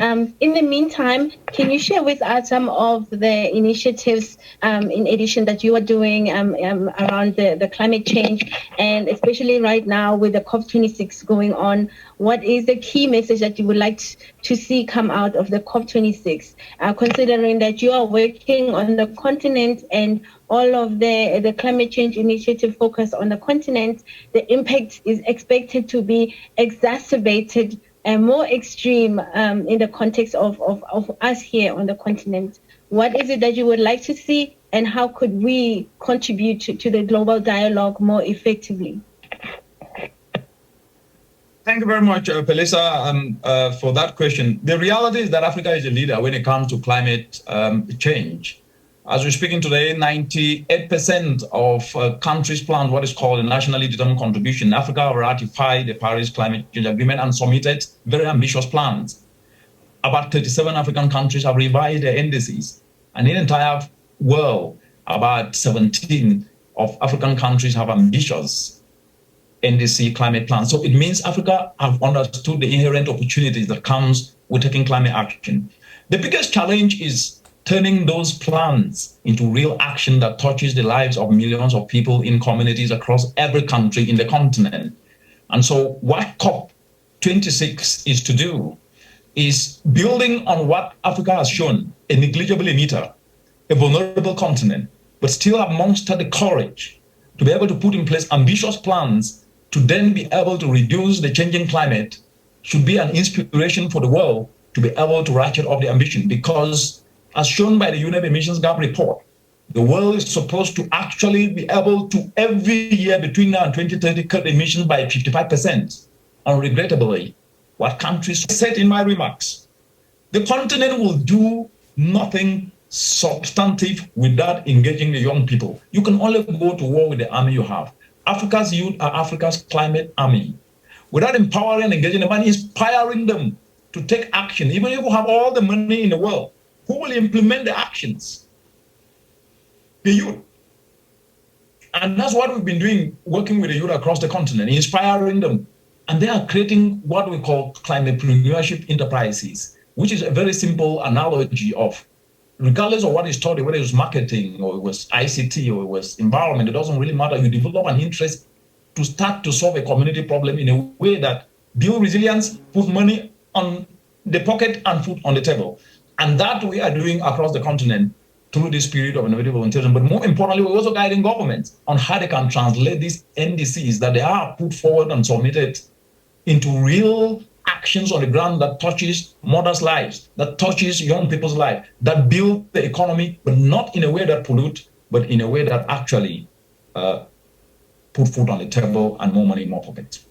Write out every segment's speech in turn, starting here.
In the meantime, can you share with us some of the initiatives in addition that you are doing around the climate change, and especially right now with the COP26 going on? What is the key message that you would like to see come out of the COP26, considering that you are working on the continent and all of the climate change initiative focus on the continent? The impact is expected to be exacerbated and more extreme in the context of us here on the continent. What is it that you would like to see, and how could we contribute to the global dialogue more effectively? Thank you very much, Pelisa, for that question. The reality is that Africa is a leader when it comes to climate change. As we're speaking today, 98% of countries plan what is called a nationally determined contribution. Africa ratified the Paris Climate Change Agreement and submitted very ambitious plans. About 37 African countries have revised their indices. And in the entire world, about 17 of African countries have ambitious NDC climate plans. So it means Africa have understood the inherent opportunities that comes with taking climate action. The biggest challenge is turning those plans into real action that touches the lives of millions of people in communities across every country in the continent. And so what COP26 is to do is building on what Africa has shown, a negligible emitter, a vulnerable continent, but still have mustered the courage to be able to put in place ambitious plans to then be able to reduce the changing climate, should be an inspiration for the world to be able to ratchet up the ambition. Because as shown by the UNEP Emissions Gap Report, the world is supposed to actually be able to, every year between now and 2030, cut emissions by 55%. And regrettably, what countries said in my remarks, the continent will do nothing substantive without engaging the young people. You can only go to war with the army you have. Africa's youth are Africa's climate army. Without empowering and engaging them and inspiring them to take action, even if you have all the money in the world, who will implement the actions? The youth. And that's what we've been doing, working with the youth across the continent, inspiring them. And they are creating what we call climatepreneurship enterprises, which is a very simple analogy of, regardless of what is taught, whether it was marketing or it was ICT or it was environment, it doesn't really matter. You develop an interest to start to solve a community problem in a way that build resilience, put money on the pocket and food on the table. And that we are doing across the continent through this period of innovative volunteerism. But more importantly, we're also guiding governments on how they can translate these NDCs that they are put forward and submitted into real actions on the ground that touches mothers' lives, that touches young people's lives, that build the economy, but not in a way that pollute, but in a way that actually put food on the table and more money in more pockets.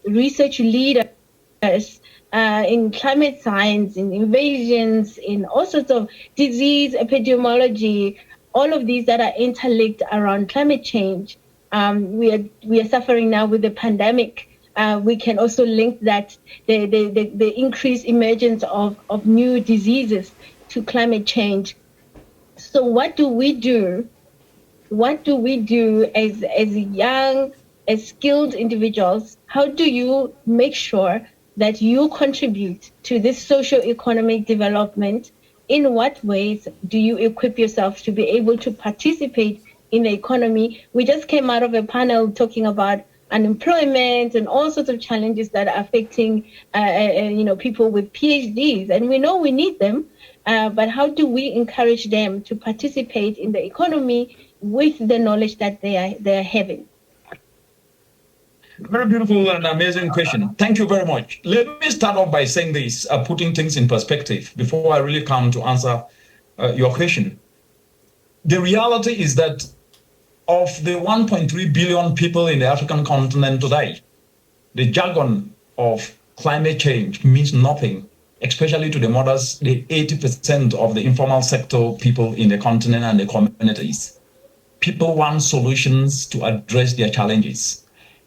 Research leaders in climate science, in invasions, in all sorts of disease, epidemiology, all of these that are interlinked around climate change. We are suffering now with the pandemic. We can also link that the increased emergence of new diseases to climate change. So what do we do? What do we do as young, as skilled individuals? How do you make sure that you contribute to this socio-economic development? In what ways do you equip yourself to be able to participate in the economy? We just came out of a panel talking about unemployment and all sorts of challenges that are affecting people with PhDs, and we know we need them, but how do we encourage them to participate in the economy with the knowledge that they are having? Very beautiful and amazing question. Thank you very much. Let me start off by saying this, putting things in perspective before I really come to answer your question. The reality is that of the 1.3 billion people in the African continent today, the jargon of climate change means nothing, especially to the mothers, the 80% of the informal sector people in the continent and the communities. People want solutions to address their challenges.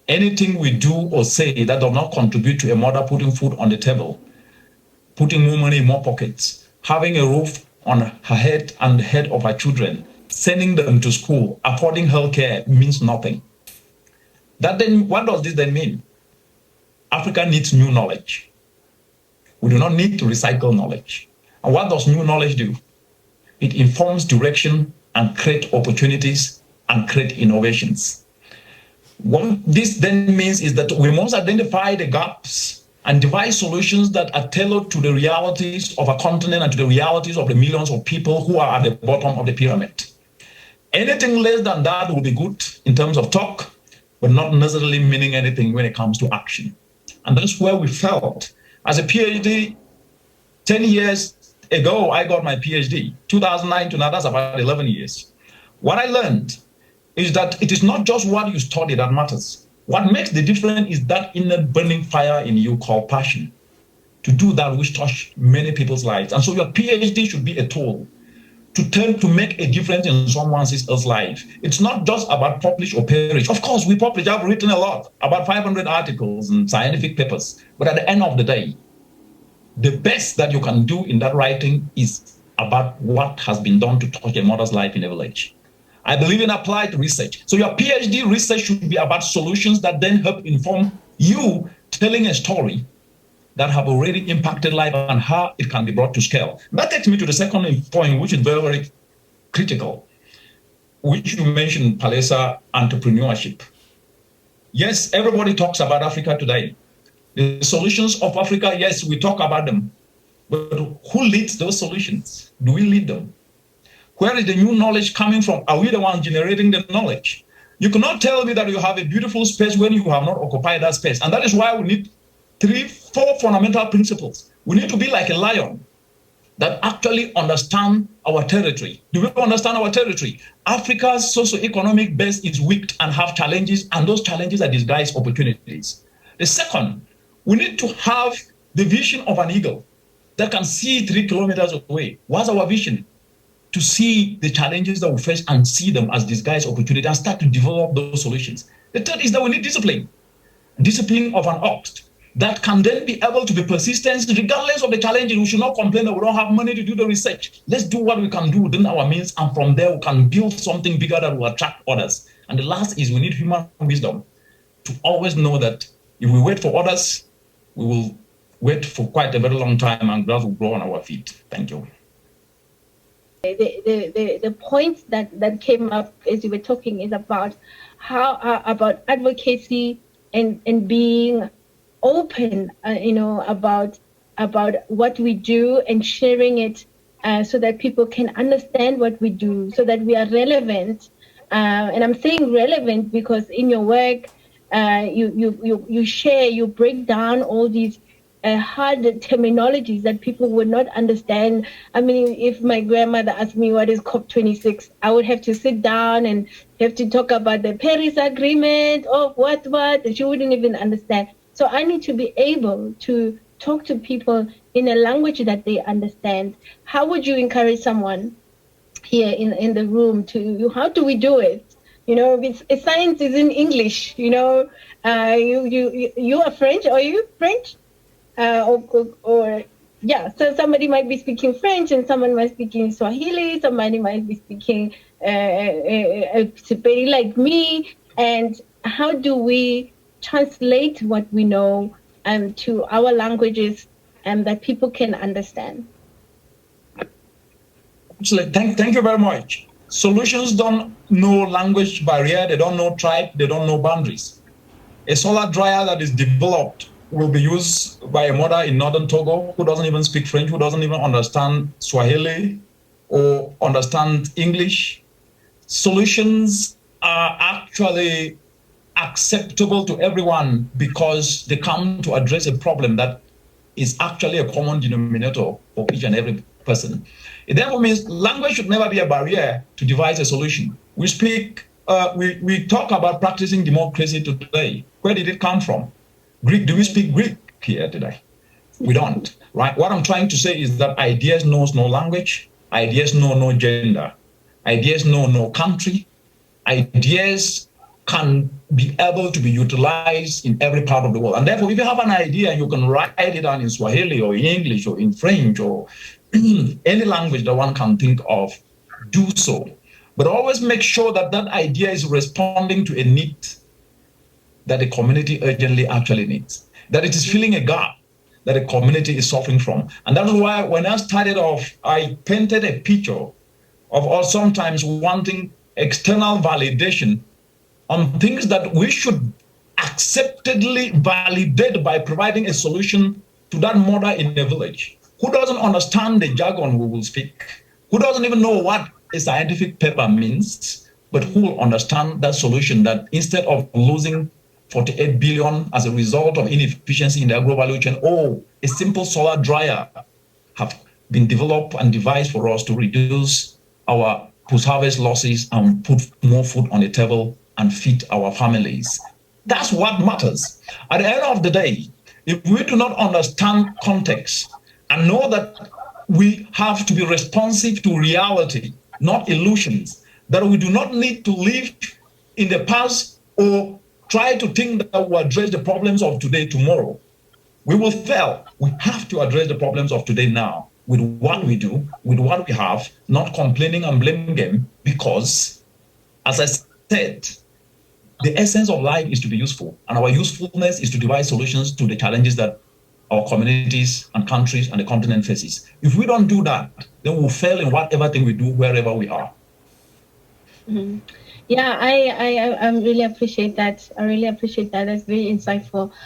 Anything we do or say that does not contribute to a mother putting food on the table, putting more money in more pockets, having a roof on her head and the head of her children, sending them to school, affording healthcare means nothing. That then, what does this then mean? Africa needs new knowledge. We do not need to recycle knowledge. And what does new knowledge do? It informs direction and create opportunities and create innovations. What this then means is that we must identify the gaps and devise solutions that are tailored to the realities of a continent and to the realities of the millions of people who are at the bottom of the pyramid. Anything less than that will be good in terms of talk, but not necessarily meaning anything when it comes to action. And that's where we felt. As a PhD, 10 years ago, I got my PhD. 2009 to now, that's about 11 years. What I learned is that it is not just what you study that matters. What makes the difference is that inner burning fire in you called passion, to do that which touch many people's lives. And so your PhD should be a tool to make a difference in someone else's life. It's not just about publish or perish. Of course, we publish. I've written a lot, about 500 articles and scientific papers. But at the end of the day, the best that you can do in that writing is about what has been done to touch a mother's life in a village. I believe in applied research. So your PhD research should be about solutions that then help inform you telling a story that have already impacted life and how it can be brought to scale. That takes me to the second point, which is very, very critical, which you mentioned, Palesa, entrepreneurship. Yes, everybody talks about Africa today. The solutions of Africa, yes, we talk about them. But who leads those solutions? Do we lead them? Where is the new knowledge coming from? Are we the ones generating the knowledge? You cannot tell me that you have a beautiful space when you have not occupied that space. And that is why we need 4 fundamental principles. We need to be like a lion that actually understand our territory. Do we understand our territory? Africa's socioeconomic base is weak and have challenges, and those challenges are disguised opportunities. The second, we need to have the vision of an eagle that can see 3 kilometers away. What's our vision? To see the challenges that we face and see them as disguised opportunities and start to develop those solutions. The third is that we need discipline. Discipline of an ox that can then be able to be persistent regardless of the challenges. We should not complain that we don't have money to do the research. Let's do what we can do within our means, and from there we can build something bigger that will attract others. And the last is we need human wisdom to always know that if we wait for others, we will wait for quite a very long time and grass will grow on our feet. Thank you. The point that came up as you were talking is about about advocacy and being open, about what we do and sharing it so that people can understand what we do, so that we are relevant. And I'm saying relevant because in your work, you share, you break down all these hard terminologies that people would not understand. I mean, if my grandmother asked me what is COP26, I would have to sit down and have to talk about the Paris Agreement or what, and she wouldn't even understand. So I need to be able to talk to people in a language that they understand. How would you encourage someone here in the room how do we do it? Science is in English, you are French, are you French? So somebody might be speaking French and someone might be speaking Swahili, somebody might be speaking Sepedi like me. And how do we translate what we know to our languages and that people can understand? Absolutely. Thank you very much. Solutions don't know language barrier, they don't know tribe, they don't know boundaries. A solar dryer that is developed will be used by a mother in northern Togo who doesn't even speak French, who doesn't even understand Swahili or understand English. Solutions are actually acceptable to everyone because they come to address a problem that is actually a common denominator for each and every person. It therefore means language should never be a barrier to devise a solution. We talk about practicing democracy today. Where did it come from? Greek. Do we speak Greek here today? We don't, right? What I'm trying to say is that ideas knows no language, ideas know no gender, ideas know no country, ideas can be able to be utilized in every part of the world. And therefore, if you have an idea, you can write it down in Swahili or in English or in French or any language that one can think of, do so. But always make sure that that idea is responding to a need that the community urgently actually needs, that it is filling a gap, that a community is suffering from. And that's why when I started off, I painted a picture of us sometimes wanting external validation on things that we should acceptedly validate by providing a solution to that mother in a village who doesn't understand the jargon we will speak, who doesn't even know what a scientific paper means, but who will understand that solution, that instead of losing 48 billion as a result of inefficiency in the agro value chain, a simple solar dryer have been developed and devised for us to reduce our post-harvest losses and put more food on the table and feed our families. That's what matters. At the end of the day, if we do not understand context and know that we have to be responsive to reality, not illusions, that we do not need to live in the past or try to think that we'll address the problems of today tomorrow, we will fail. We have to address the problems of today now with what we do, with what we have, not complaining and blaming them, because, as I said, the essence of life is to be useful, and our usefulness is to devise solutions to the challenges that our communities and countries and the continent faces. If we don't do that, then we'll fail in whatever thing we do, wherever we are. Mm-hmm. Yeah, I really appreciate that. I really appreciate that. That's very insightful.